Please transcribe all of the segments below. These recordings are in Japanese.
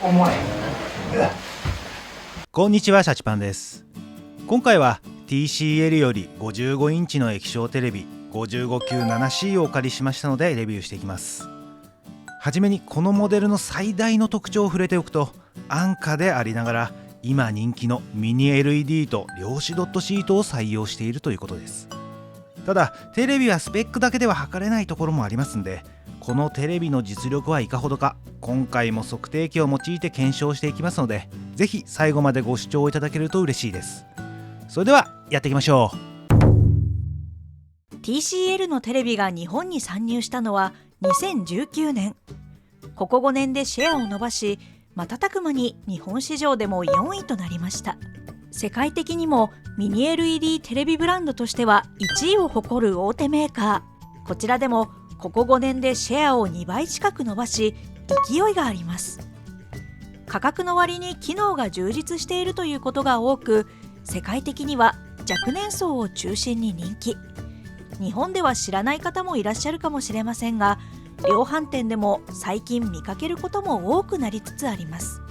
重い。こんにちは、シャチパンです。今回は TCL より55インチの液晶テレビ 5597C をお借りしましたのでレビューしていきます。はじめにこのモデルの最大の特徴を触れておくと、安価でありながら今人気のミニ LED と量子ドットシートを採用しているということです。ただテレビはスペックだけでは測れないところもありますんで、このテレビの実力はいかほどか今回も測定器を用いて検証していきますので、ぜひ最後までご視聴いただけると嬉しいです。それではやっていきましょう。 TCL のテレビが日本に参入したのは2019年。ここ5年でシェアを伸ばし、瞬く間に日本市場でも4位となりました。世界的にもミニ LED テレビブランドとしては1位を誇る大手メーカー。こちらでもここ5年でシェアを2倍近く伸ばし、勢いがあります。価格の割に機能が充実しているということが多く、世界的には若年層を中心に人気。日本では知らない方もいらっしゃるかもしれませんが、量販店でも最近見かけることも多くなりつつあります。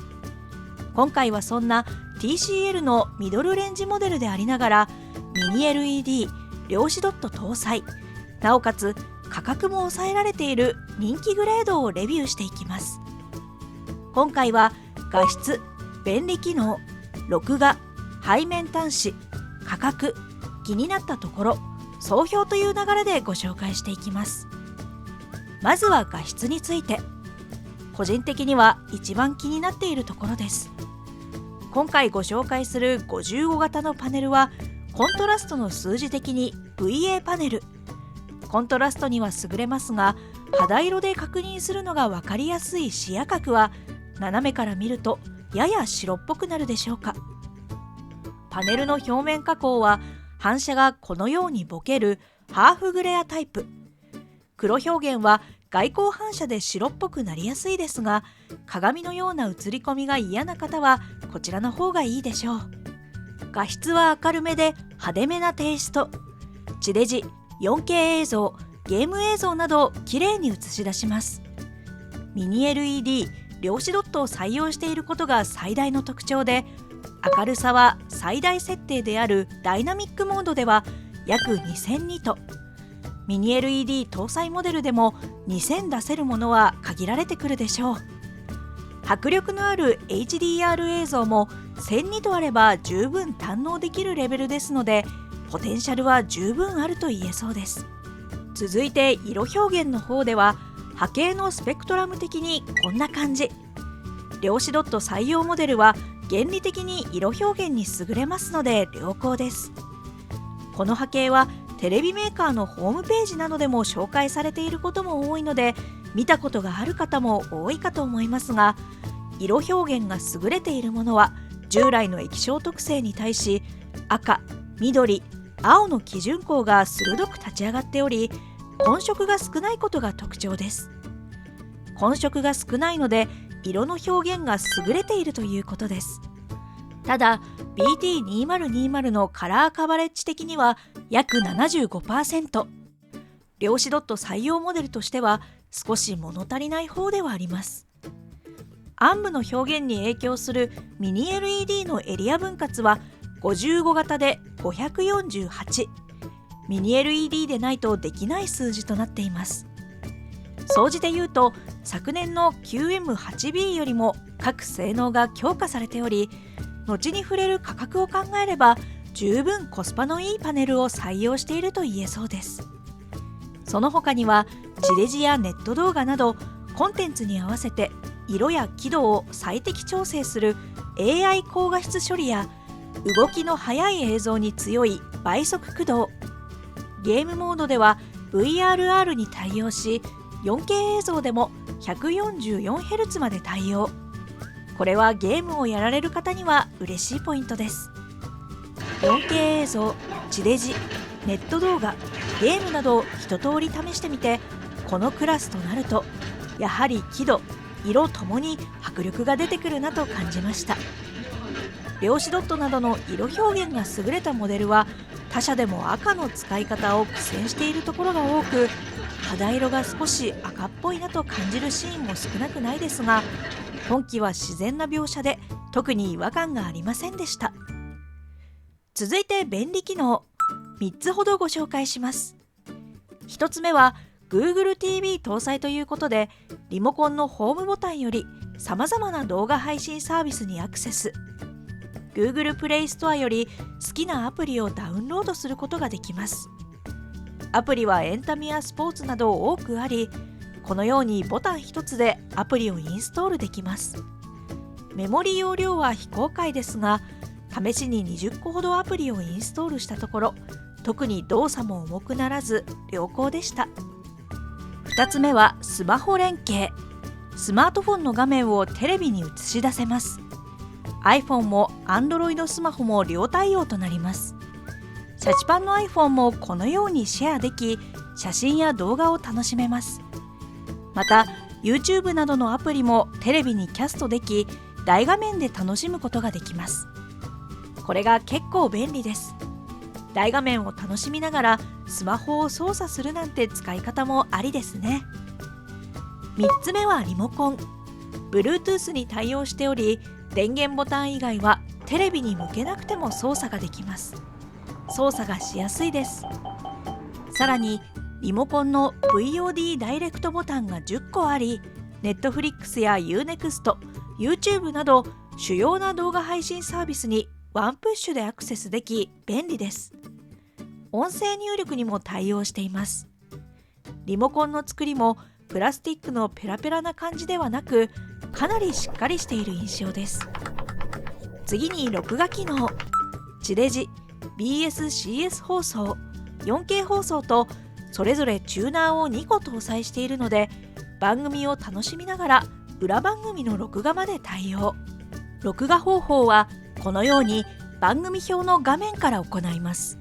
今回はそんな TCL のミドルレンジモデルでありながら、ミニ LED、量子ドット搭載、なおかつ価格も抑えられている人気グレードをレビューしていきます。今回は画質、便利機能、録画、背面端子、価格、気になったところ、総評という流れでご紹介していきます。まずは画質について。個人的には一番気になっているところです。今回ご紹介する55型のパネルはコントラストの数字的に VA パネル。コントラストには優れますが、肌色で確認するのが分かりやすい視野角は斜めから見るとやや白っぽくなるでしょうか。パネルの表面加工は反射がこのようにぼけるハーフグレアタイプ。黒表現は外光反射で白っぽくなりやすいですが、鏡のような映り込みが嫌な方はこちらの方がいいでしょう。画質は明るめで派手めなテイスト。地デジ、4K 映像、ゲーム映像などをきれいに映し出します。ミニ LED、量子ドットを採用していることが最大の特徴で、明るさは最大設定であるダイナミックモードでは約2000ニト。ミニ LED 搭載モデルでも2000出せるものは限られてくるでしょう。迫力のある HDR 映像も1000ニトあれば十分堪能できるレベルですので、ポテンシャルは十分あると言えそうです。続いて色表現の方では、波形のスペクトラム的にこんな感じ。量子ドット採用モデルは原理的に色表現に優れますので良好です。この波形はテレビメーカーのホームページなどでも紹介されていることも多いので、見たことがある方も多いかと思いますが、色表現が優れているものは従来の液晶特性に対し赤、緑、青の基準光が鋭く立ち上がっており、混色が少ないことが特徴です。混色が少ないので色の表現が優れているということです。ただ BT2020 のカラーカバレッジ的には約 75%。 量子ドット採用モデルとしては少し物足りない方ではあります。暗部の表現に影響するミニ LED のエリア分割は55型で548。ミニ LED でないとできない数字となっています。総じて言うと、昨年の QM8B よりも各性能が強化されており、後に触れる価格を考えれば十分コスパのいいパネルを採用していると言えそうです。その他には地デジやネット動画などコンテンツに合わせて色や輝度を最適調整する AI 高画質処理や、動きの速い映像に強い倍速駆動、ゲームモードでは VRR に対応し、4K 映像でも 144Hz まで対応。これはゲームをやられる方には嬉しいポイントです。4K 映像、地デジ、ネット動画、ゲームなどを一通り試してみて、このクラスとなるとやはり輝度、色ともに迫力が出てくるなと感じました。量子ドットなどの色表現が優れたモデルは他社でも赤の使い方を苦戦しているところが多く、肌色が少し赤っぽいなと感じるシーンも少なくないですが、今期は自然な描写で特に違和感がありませんでした。続いて便利機能3つほどご紹介します。1つ目は Google TV 搭載ということで、リモコンのホームボタンよりさまざまな動画配信サービスにアクセス。 Google プレイストアより好きなアプリをダウンロードすることができます。アプリはエンタメやスポーツなど多くあり、このようにボタン1つでアプリをインストールできます。メモリ容量は非公開ですが、試しに20個ほどアプリをインストールしたところ、特に動作も重くならず良好でした。2つ目はスマホ連携。スマートフォンの画面をテレビに映し出せます。 iPhone も Android スマホも両対応となります。シャチパンの iPhone もこのようにシェアでき、写真や動画を楽しめます。また YouTube などのアプリもテレビにキャストでき、大画面で楽しむことができます。これが結構便利です。大画面を楽しみながらスマホを操作するなんて使い方もありですね。3つ目はリモコン。 Bluetooth に対応しており、電源ボタン以外はテレビに向けなくても操作ができます。操作がしやすいです。さらにリモコンの VOD ダイレクトボタンが10個あり、 Netflix や Unext、YouTube など主要な動画配信サービスにワンプッシュでアクセスでき便利です。音声入力にも対応しています。リモコンの作りもプラスチックのペラペラな感じではなく、かなりしっかりしている印象です。次に録画機能。地デジ、BS-CS 放送、4K 放送とそれぞれチューナーを2個搭載しているので、番組を楽しみながら裏番組の録画まで対応。録画方法はこのように番組表の画面から行います。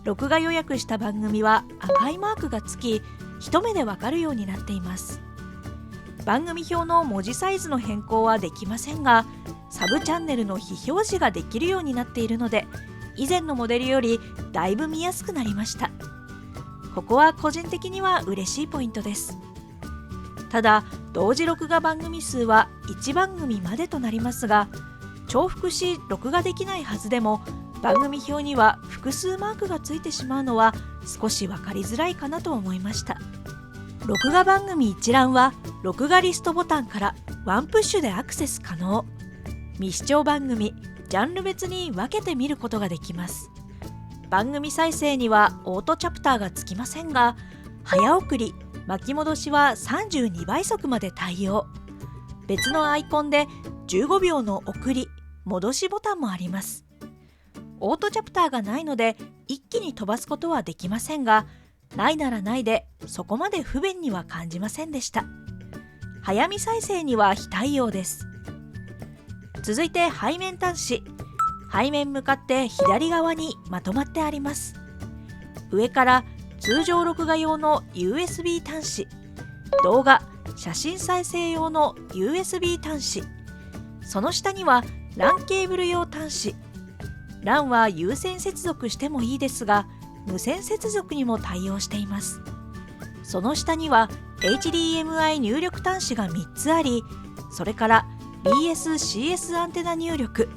録画予約した番組は赤いマークがつき、一目でわかるようになっています。番組表の文字サイズの変更はできませんが、サブチャンネルの非表示ができるようになっているので、以前のモデルよりだいぶ見やすくなりました。ここは個人的には嬉しいポイントです。ただ、同時録画番組数は1番組までとなりますが、重複し録画できないはずでも、番組表には複数マークがついてしまうのは少し分かりづらいかなと思いました。録画番組一覧は録画リストボタンからワンプッシュでアクセス可能。未視聴番組、ジャンル別に分けて見ることができます。番組再生にはオートチャプターがつきませんが、早送り、巻き戻しは32倍速まで対応。別のアイコンで15秒の送り、戻しボタンもあります。オートチャプターがないので一気に飛ばすことはできませんが、ないならないでそこまで不便には感じませんでした。早見再生には非対応です。続いて背面端子。背面向かって左側にまとまってあります。上から通常録画用の USB 端子、動画・写真再生用の USB 端子、その下には LAN ケーブル用端子。LAN は有線接続してもいいですが、無線接続にも対応しています。その下には HDMI 入力端子が3つあり、それから BS-CS アンテナ入力、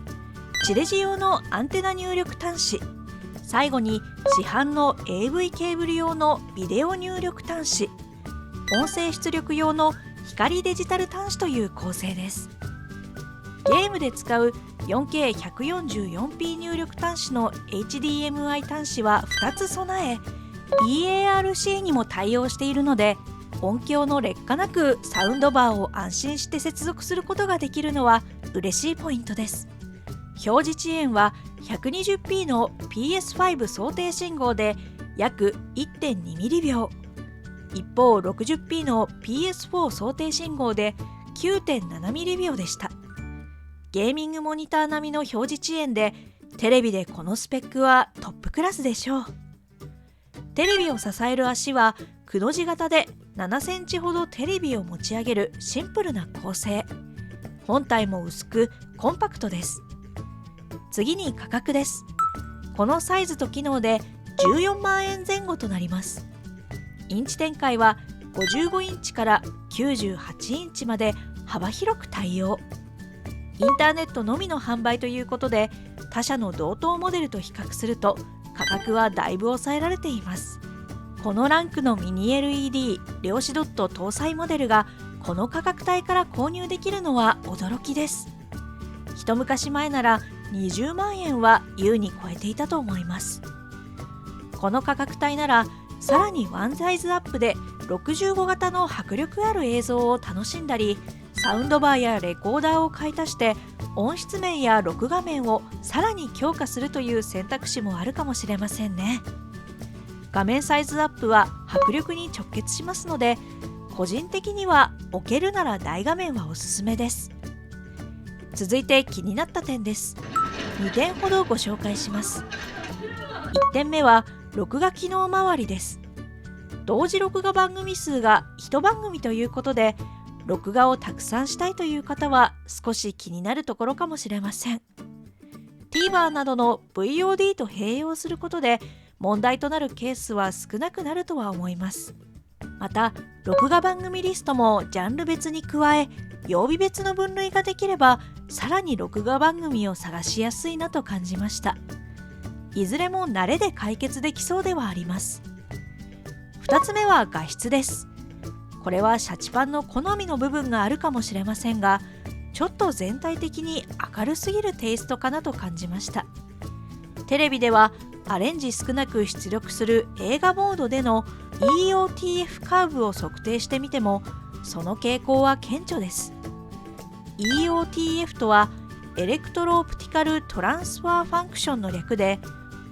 地デジ用のアンテナ入力端子、最後に市販の AV ケーブル用のビデオ入力端子、音声出力用の光デジタル端子という構成です。ゲームで使う 4K144p 入力端子の HDMI 端子は2つ備え、 BARC にも対応しているので、音響の劣化なくサウンドバーを安心して接続することができるのは嬉しいポイントです。表示遅延は 120p の PS5 想定信号で約 1.2 ミリ秒、一方 60p の PS4 想定信号で 9.7 ミリ秒でした。ゲーミングモニター並みの表示遅延で、テレビでこのスペックはトップクラスでしょう。テレビを支える足はくの字型で7センチほどテレビを持ち上げるシンプルな構成。本体も薄くコンパクトです。次に価格です。このサイズと機能で14万円前後となります。インチ展開は55インチから98インチまで幅広く対応。インターネットのみの販売ということで、他社の同等モデルと比較すると価格はだいぶ抑えられています。このランクのミニ LED 量子ドット搭載モデルがこの価格帯から購入できるのは驚きです。一昔前なら20万円は優に超えていたと思います。この価格帯ならさらにワンサイズアップで65型の迫力ある映像を楽しんだり、サウンドバーやレコーダーを買い足して音質面や録画面をさらに強化するという選択肢もあるかもしれませんね。画面サイズアップは迫力に直結しますので、個人的には置けるなら大画面はおすすめです。続いて気になった点です。2点ほどご紹介します。1点目は録画機能周りです。同時録画番組数が1番組ということで、録画をたくさんしたいという方は少し気になるところかもしれません。 TVer などの VOD と併用することで問題となるケースは少なくなるとは思います。また録画番組リストもジャンル別に加え、曜日別の分類ができればさらに録画番組を探しやすいなと感じました。いずれも慣れで解決できそうではあります。2つ目は画質です。これはシャチパンの好みの部分があるかもしれませんが、ちょっと全体的に明るすぎるテイストかなと感じました。テレビではアレンジ少なく出力する映画モードでの EOTF カーブを測定してみてもその傾向は顕著です。 EOTF とはエレクトロオプティカルトランスファーファンクションの略で、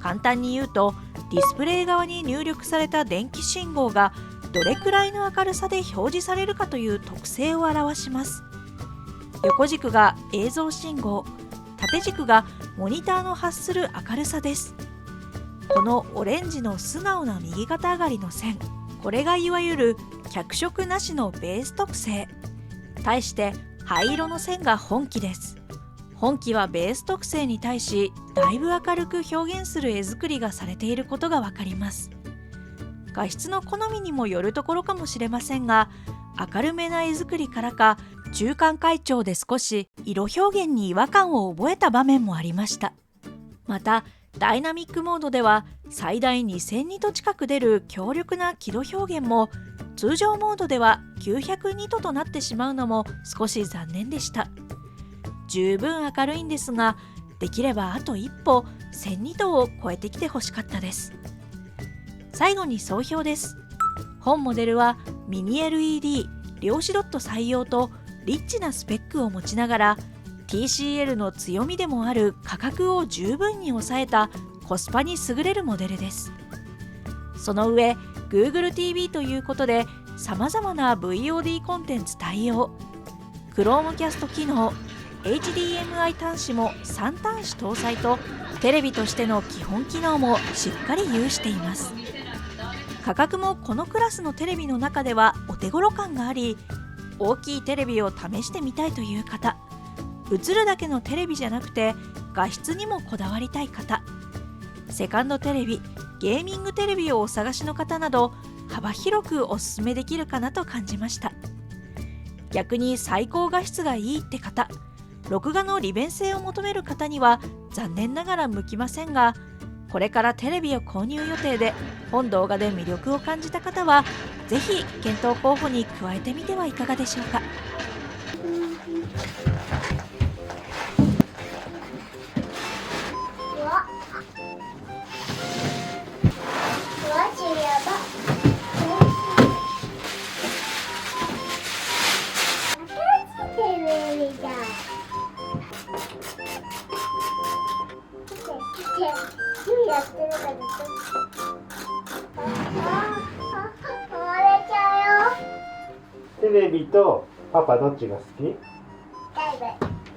簡単に言うとディスプレイ側に入力された電気信号がどれくらいの明るさで表示されるかという特性を表します。横軸が映像信号、縦軸がモニターの発する明るさです。このオレンジの素直な右肩上がりの線、これがいわゆる脚色なしのベース特性。対して灰色の線が本気です。本気はベース特性に対しだいぶ明るく表現する絵作りがされていることがわかります。画質の好みにもよるところかもしれませんが、明るめな絵作りからか中間階調で少し色表現に違和感を覚えた場面もありました。またダイナミックモードでは最大2000ニト近く出る強力な輝度表現も、通常モードでは900ニトとなってしまうのも少し残念でした。十分明るいんですが、できればあと一歩1000ニトを超えてきてほしかったです。最後に総評です。本モデルはミニ LED 量子ドット採用とリッチなスペックを持ちながら、 TCL の強みでもある価格を十分に抑えたコスパに優れるモデルです。その上 Google TV ということでさまざまな VOD コンテンツ対応、 Chromecast 機能、 HDMI 端子も3端子搭載と、テレビとしての基本機能もしっかり有しています。価格もこのクラスのテレビの中ではお手頃感があり、大きいテレビを試してみたいという方、映るだけのテレビじゃなくて画質にもこだわりたい方、セカンドテレビ、ゲーミングテレビをお探しの方など幅広くおすすめできるかなと感じました。逆に最高画質がいいって方、録画の利便性を求める方には残念ながら向きませんが、これからテレビを購入予定で本動画で魅力を感じた方はぜひ検討候補に加えてみてはいかがでしょうか。やってるから壊れちゃうよ。テレビとパパどっちが好き？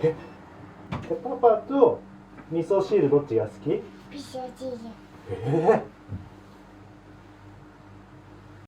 テレパパと味噌汁どっちが好き？ビ。味噌汁。